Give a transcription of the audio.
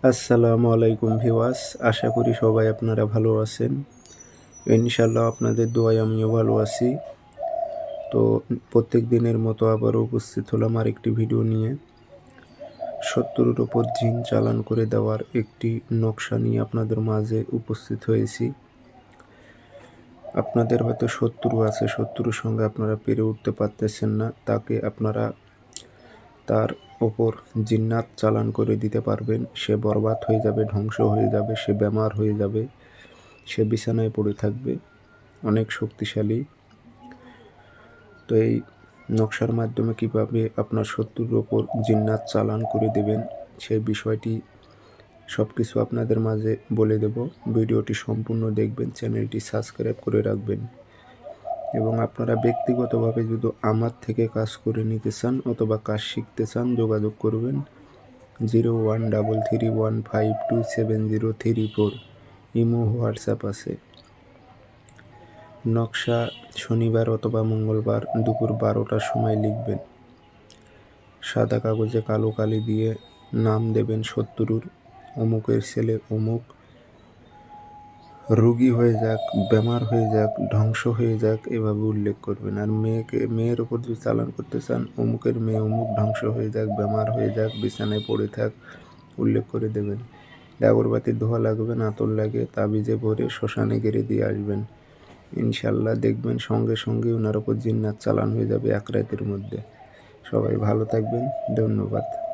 আসসালামু আলাইকুম ভিউয়ার্স, আশা করি সবাই আপনারা ভালো আছেন। ইনশাআল্লাহ আপনাদের দোয়ায় আমিও ভালো আছি। তো প্রত্যেক দিনের মতো আবারও উপস্থিত হলাম আরেকটি ভিডিও নিয়ে। ৭০-এর ওপর জিন চালান করে দেওয়ার একটি নকশা নিয়ে আপনাদের মাঝে উপস্থিত হয়েছি। আপনাদের হয়তো শত্রু আছে, শত্রুর সঙ্গে আপনারা পেরে উঠতে পারতেছেন না, তাকে আপনারা তার ওপর জিন্নাত চালান করে দিতে পারবেন। সে বরবাদ হয়ে যাবে, ধ্বংস হয়ে যাবে, সে বেমার হয়ে যাবে, সে বিছানায় পড়ে থাকবে, অনেক শক্তিশালী। তো এই নকশার মাধ্যমে কীভাবে আপনার শত্রুর ওপর জিন্নাত চালান করে দেবেন সেই বিষয়টি সব কিছু আপনাদের মাঝে বলে দেব। ভিডিওটি সম্পূর্ণ দেখবেন, চ্যানেলটি সাবস্ক্রাইব করে রাখবেন এবং আপনারা ব্যক্তিগতভাবে যদি আমার থেকে কাজ করে নিতে চান অথবা কাজ শিখতে চান যোগাযোগ করবেন 0133152703 ইমো হোয়াটসঅ্যাপ আছে। নকশা শনিবার অথবা মঙ্গলবার দুপুর 12টার সময় লিখবেন। সাদা কাগজে কালো কালি দিয়ে নাম দেবেন শত্রুর, অমুকের ছেলে অমুক রোগী হয়ে যাক, বেমার হয়ে যাক, ধ্বংস হয়ে যাক, এভাবে উল্লেখ করবেন। আর মেয়ের ওপর যদি চালান করতে চান অমুকের মেয়ে অমুক ধ্বংস হয়ে যাক, বেমার হয়ে যাক, বিছানায় পড়ে থাক, উল্লেখ করে দেবেন। আগরবাতির ধোয়া লাগবে, আতর লাগে, তাবিজে ভরে শ্মশানে গেড়ে দিয়ে আসবেন। ইনশাল্লাহ দেখবেন সঙ্গে সঙ্গে ওনার ওপর জিন্নাত চালান হয়ে যাবে এক রাতের মধ্যে। সবাই ভালো থাকবেন, ধন্যবাদ।